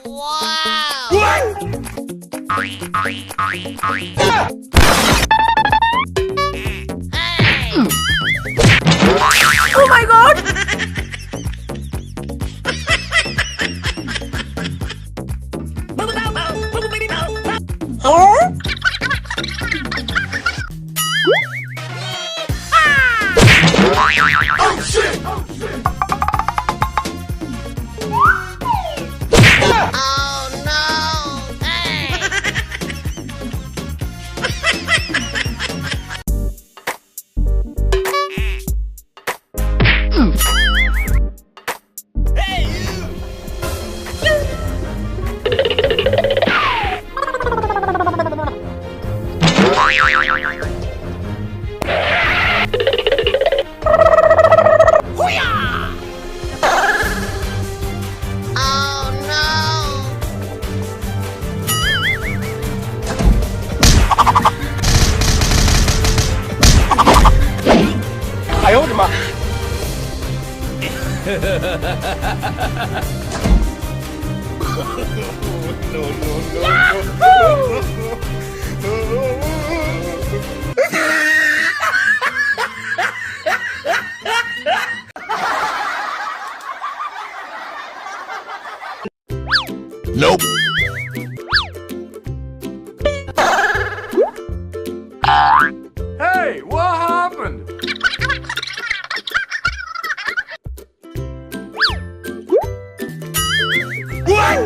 Wow! What? Hey! Oh my god! Hello? Oh shit! Oh no! Hey! Hey you! Oh no! I owed him a... Nope. Hey, what happened? What?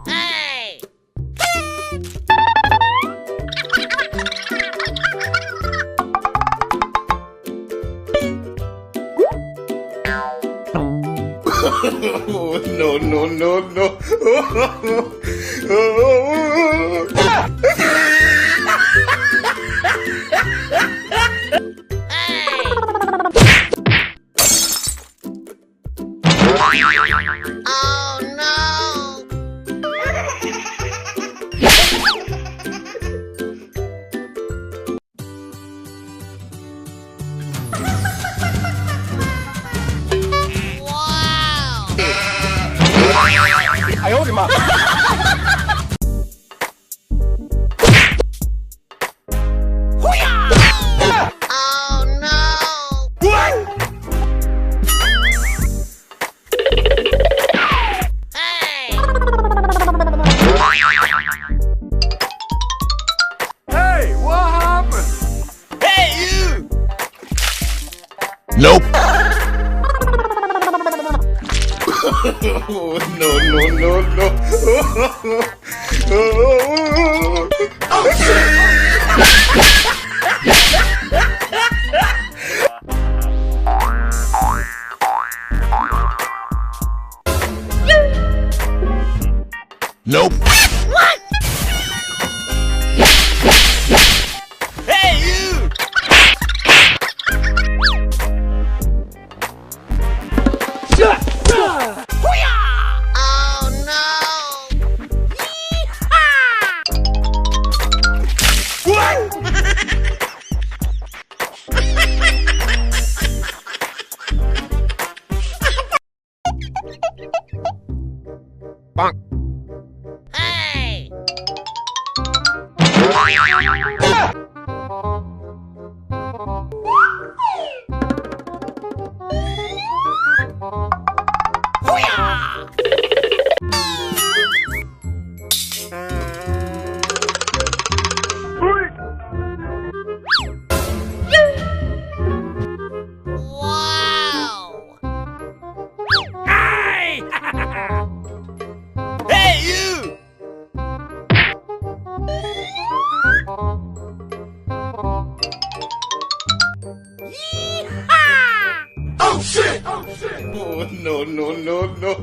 Hey! No, no, no, no. Oh no! Wow! I owed him a... Oh no! What? Hey! Hey, what happened? Hey you! Nope. No, no, no, no. Oh shit! Nope. What? Hey you! Oh no! Bonk. Hey! Wow! Hey! Hey you! Oh shit! Oh shit! Oh, no, no, no, no.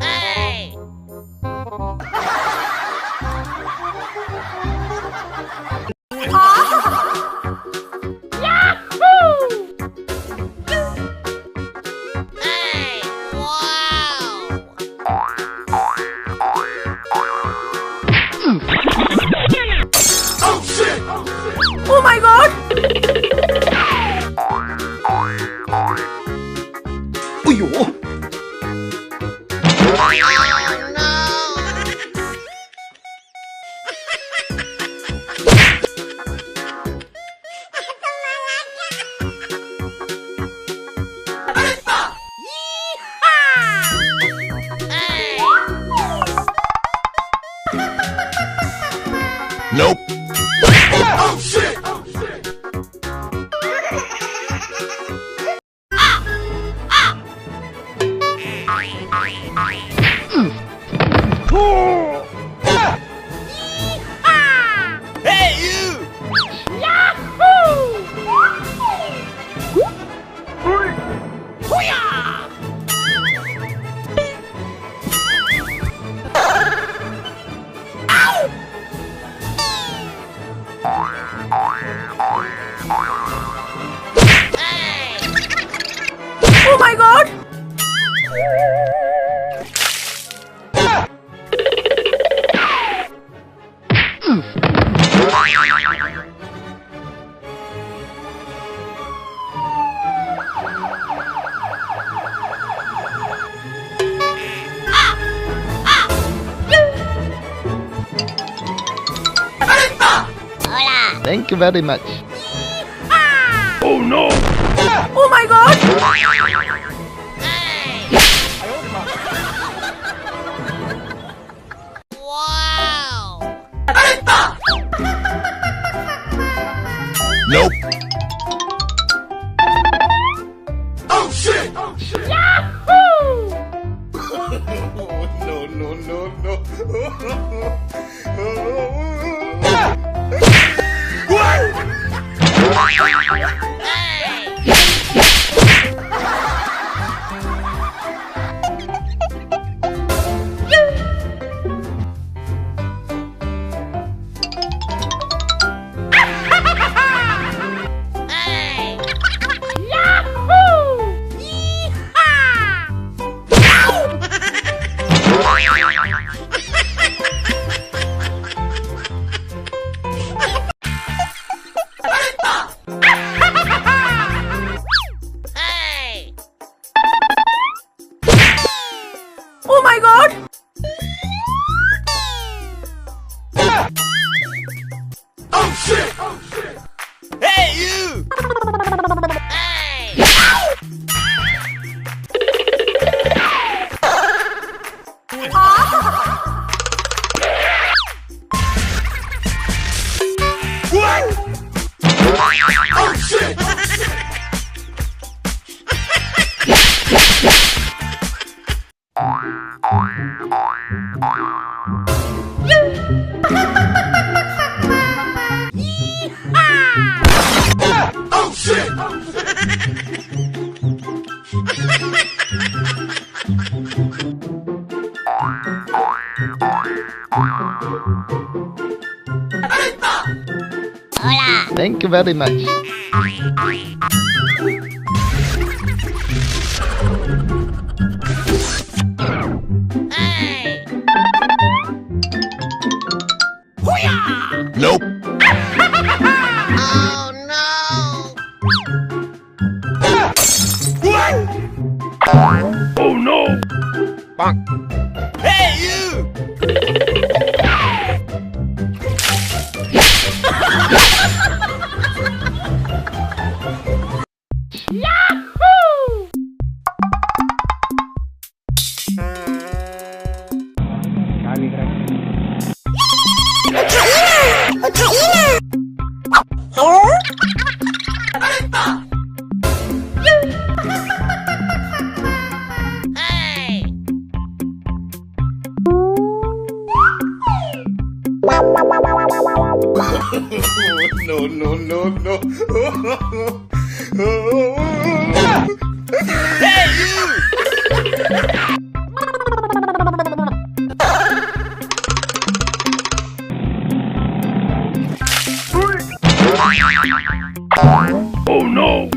Hey! Nope. Oh shit! Hey, you! Hoo-yah! Oh my god! Thank you very much. Oh no! Oh my god! Wow! Nope. Oh shit! Oh shit! No, no, no, no. Hey! Hey! Oh my god! Oh shit! Oh shit! Hey, you! Hey! Oh shit! Oh shit! Thank you very much. Hey! Hoo-yah! Nope. Oh no! Oh no! Hey, you! Hey! No, no, no, no. Hey, you! Oh no!